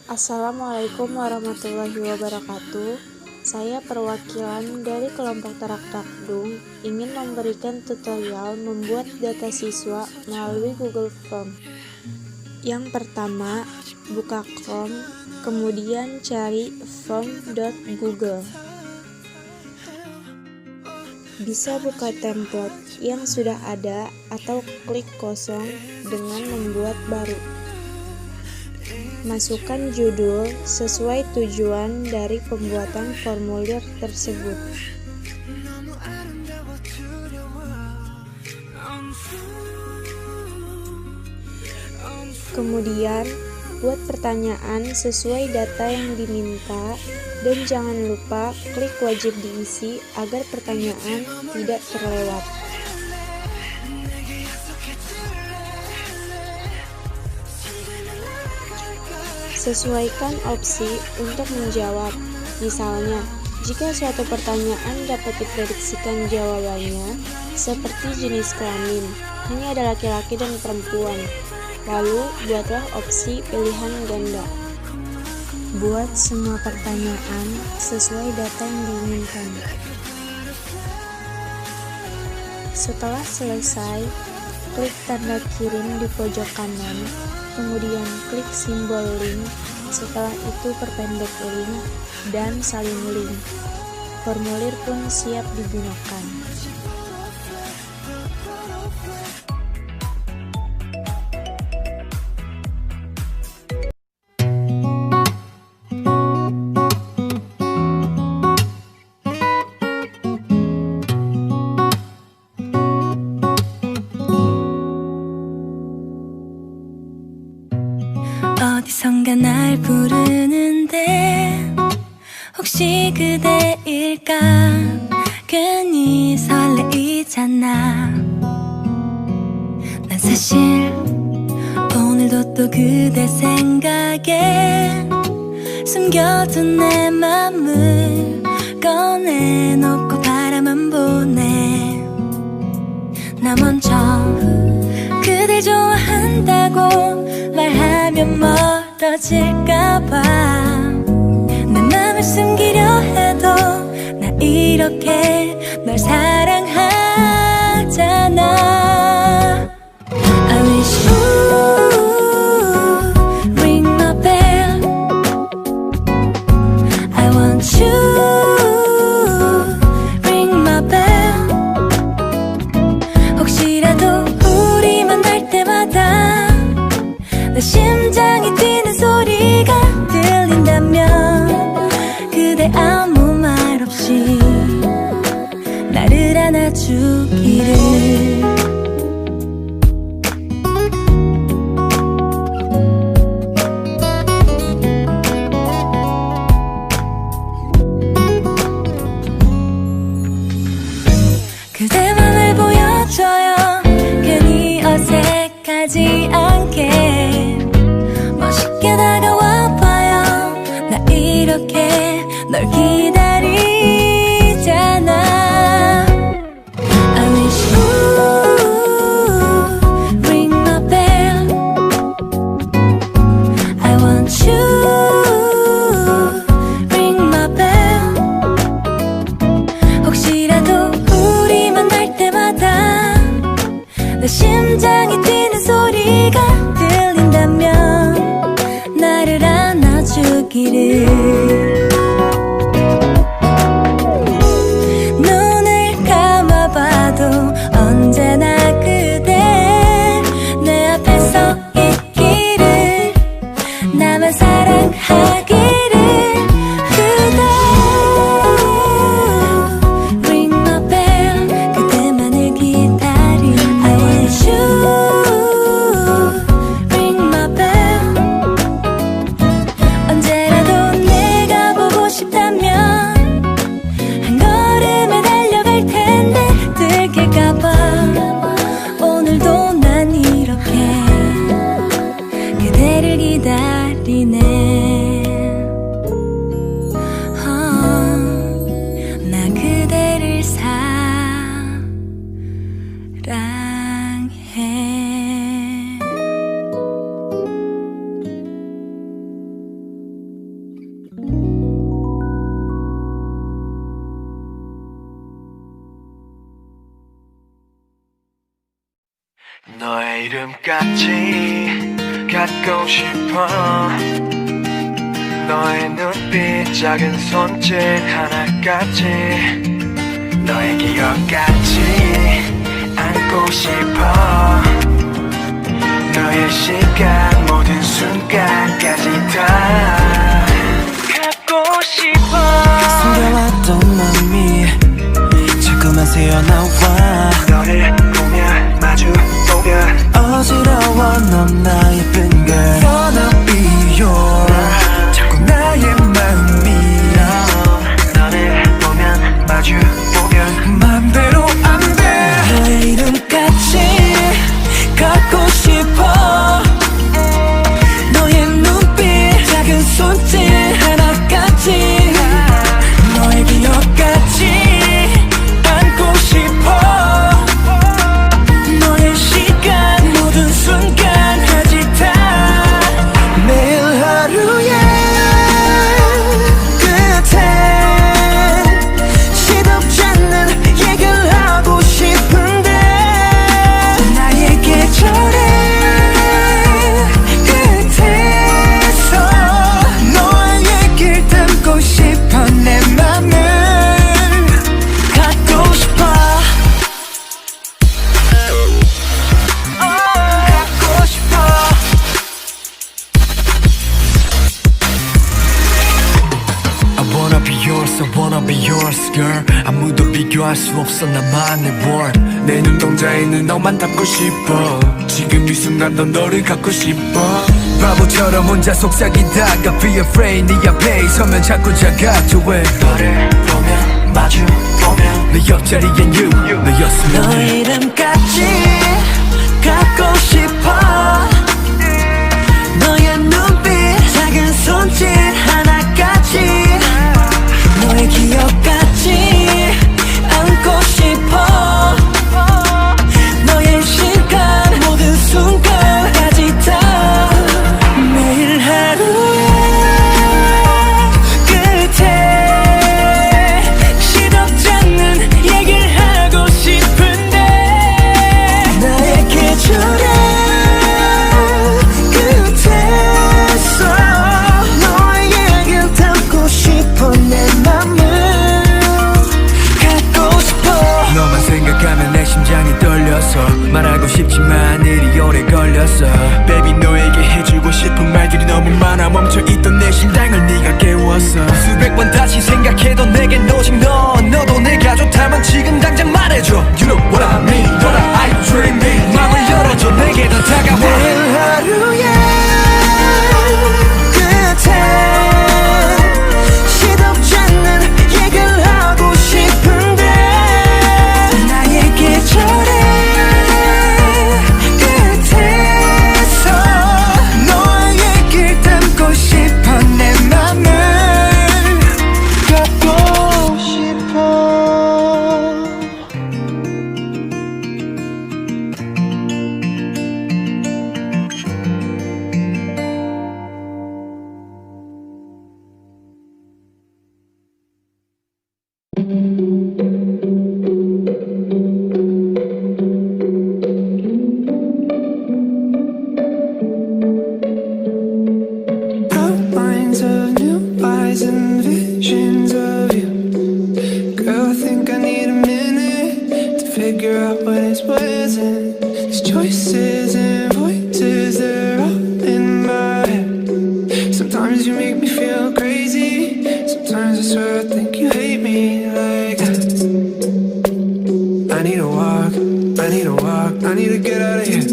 Assalamualaikum warahmatullahi wabarakatuh. Saya perwakilan dari kelompok taraktakdung ingin memberikan tutorial membuat data siswa melalui Google Form. Yang pertama, buka Chrome, kemudian cari form.google. Bisa buka template yang sudah ada atau klik kosong dengan membuat baru. Masukkan judul sesuai tujuan dari pembuatan formulir tersebut. Kemudian, buat pertanyaan sesuai data yang diminta dan jangan lupa klik wajib diisi agar pertanyaan tidak terlewat. Sesuaikan opsi untuk menjawab. Misalnya, jika suatu pertanyaan dapat diprediksikan jawabannya, seperti jenis kelamin, hanya ada laki-laki dan perempuan, lalu buatlah opsi pilihan ganda. Buat semua pertanyaan sesuai data yang diinginkan. Setelah selesai, klik tanda kirim di pojok kanan, kemudian klik simbol link, setelah itu perpendek link dan salin link. Formulir pun siap digunakan. 어디선가 날 부르는데 혹시 그대일까 괜히 설레이잖아 난 사실 오늘도 또 그대 생각에 숨겨둔 내 맘을 꺼내놓고 바라만 보네 나 먼저 그댈 좋아한다고 말하면 멀어질까봐 내 맘을 숨기려 해도 나 이렇게 널 사랑하잖아 I wish you ring my bell I want you ring my bell 혹시라도 우리 만날 때마다 내 심장이 뛰는 소리가 들린다면 그대 아무 말 없이 나를 안아주기를 그대 맘을 보여줘요 괜히 어색하지 않게 멋있게 다가와봐요 나 이렇게 널 기다리잖아 I wish you ring my bell I want you ring my bell 혹시라도 우리 만날 때마다 내 심장이 뛰는 소리가 들린다면 나를 안아주기를 눈을 감아봐도 언제나 그대 내 앞에 서 있기를 나만 사랑하기를 그대 ring my bell 그대만을 기다린 I want you ring my bell 언제라도 내가 보고 싶다면 한 걸음에 달려갈 텐데 들킬까봐 오늘도 난 이렇게 그대를 기다리네 나 그대를 사랑해 이름까지 갖고 싶어 너의 눈빛 작은 손짓 하나까지 너의 기억까지 안고 싶어 너의 시간 모든 순간까지 다 갖고 싶어 숨겨왔던 마음이 자꾸만 새어나와 너를 보며 마주 보면 어지러워 넌 나의 예쁜 girl Wanna be yours 자꾸 나의 마음이 너를 보면 마주 보면 맘대로 안돼 너의 이름까지 갖고 싶어 너의 눈빛 작은 손짓 하나까지 너의 기억까지 안고 싶어 너의 시간 모든 순간까지 다 매일 하루의 끝에 시덥지 않는 얘기를 하고 싶은데 나의 계절의 끝에서 너의 얘기를 담고 싶어 내 맘을 갖고 싶어 갖고 싶어 I wanna be yours, I wanna be yours girl 아무도 비교할 수 없어 나만의 world 내 눈동자에는 너만 담고 싶어 지금 이 순간 넌 너를 갖고 싶어 바보처럼 혼자 속삭이다가 be afraid 네 앞에 서면 자꾸 작아져 왜 너를 보면 마주 보면 내 옆자리엔 you 너였으면 해 너의 이름까지 갖고 싶어 너의 눈빛 작은 손짓 하나까지 너의 기억까지 안고 싶어 너의 시간 모든 순간까지 다 매일 하루의 끝에 시덥지 않는 얘기를 하고 싶은데 나의 계절의 끝에서 너의 얘기를 담고 싶어 내 맘을 갖고 싶어 너만 생각하면 내 심장이 떨려서 말하고 싶지만 일이 오래 걸렸어 Baby 너에게 해주고 싶은 말들이 너무 많아 멈춰있던 내 심장을 네가 깨웠어 수백 번 다시 생각해도 내겐 오직 너도 내가 좋다면 지금 당장 말해줘 You know what I mean What I dream me 마음을 열어줘 내게 더 다가와 매일 하루의 끝에 시덥지 않는 얘기를 하고 싶은데 나의 계절의 끝에서 너의 얘기를 담고 싶어 내 맘을 갖고 싶어 Outlines of new eyes and visions of you. Girl, I think I need a minute to figure out what is wasn't. These choices and voices, they're all in my head. Sometimes you make me feel crazy. Sometimes I swear I think you hate me like that. I need a walk, I need a walk, I need to get out of here.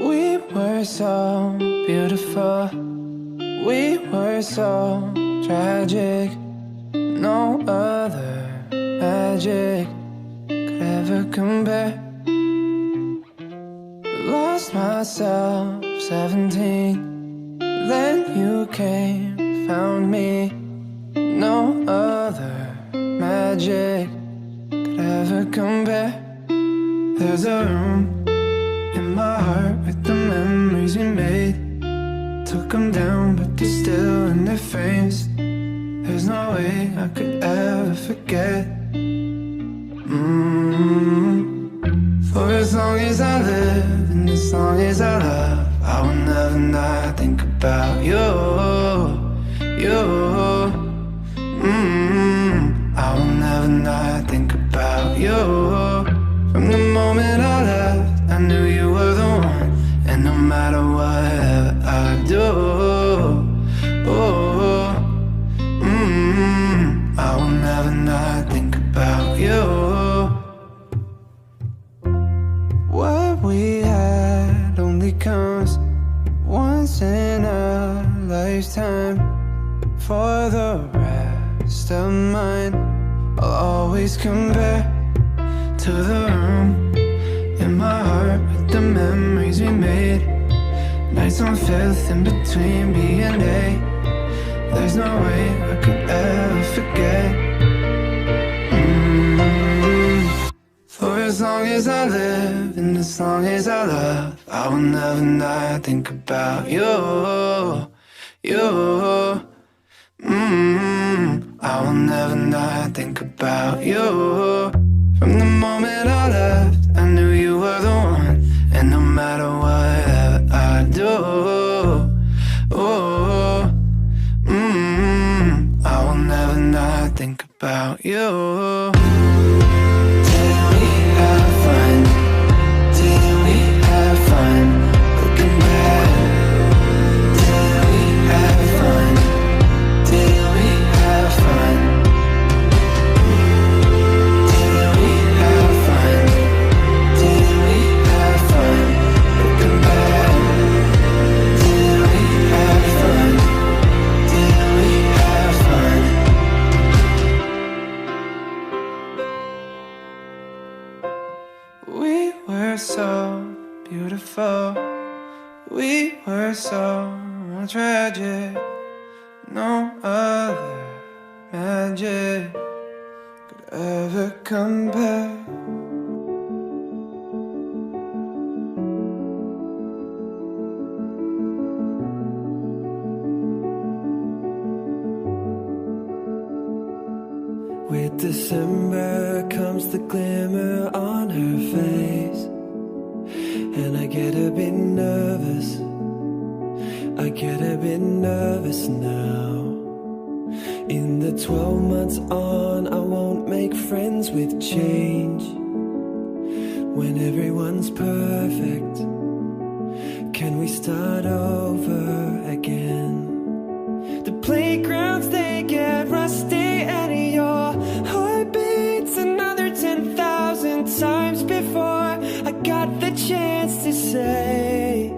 We were so beautiful, we were so tragic. No other magic could ever compare. Lost myself 17, then you came, found me. No other magic could ever compare. There's a room in my heart with the memories we made. Took them down but they're still in their frames. There's no way I could ever forget. For as long as I live and as long as I love, I will never not think about you. I will never not think about you. From the moment I left, I knew you were the one. And no matter whatever I do, I will never not think about you. What we had only comes once in a lifetime. For the rest of mine, I'll always compare to the room in my heart with the memories we made. Nights on Fifth in between B and A. There's no way I could ever forget. For as long as I live and as long as I love, I will never not think about you. I will never not think about you. From the moment I left, I knew you were the one. And no matter whatever I do, I will never not think about you. Did we have fun? Did we have fun? Looking back, did we have fun? Did we have fun? Did we have fun? Did we have fun? Looking back, did we have fun? Did we have fun? We were so beautiful. We were so tragic. No other magic could ever compare. With December comes the glimmer on her face, and I get a bit nervous. I get a bit nervous now. In the 12 months on, I won't make friends with change. When everyone's perfect, can we start over again? The playgrounds, they get rusty, and your heart beats another 10,000 times before I got the chance to say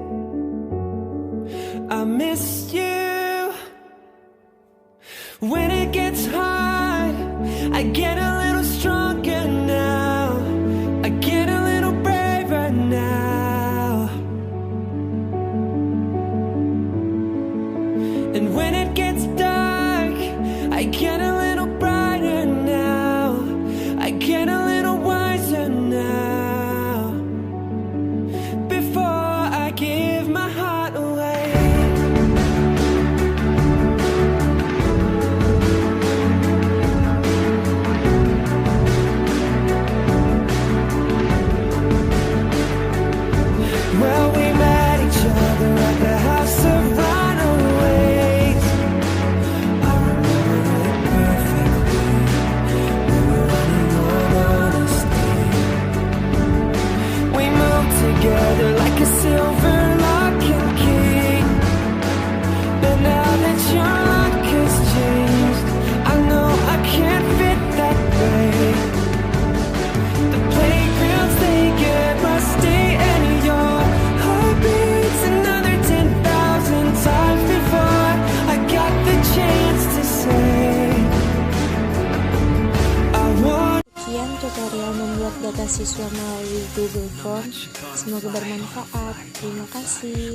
I miss you. When it gets hard, I get a little stronger now. I get a little braver now. And when it gets dark, I get a little brighter now. I get a little wiser now. Before I give my heart away. Well, we met each other at the house of runaways. I remember it perfectly. We were running on honesty. We moved together like a silver lock and key. But now that your luck has changed, I know I can't fit that way. The playgrounds, they get rusty, and your heart beats another 10,000 times before I got the chance to say I want. Sekian tutorial membuat data siswa melalui Google Form. Semoga bermanfaat. Terima kasih.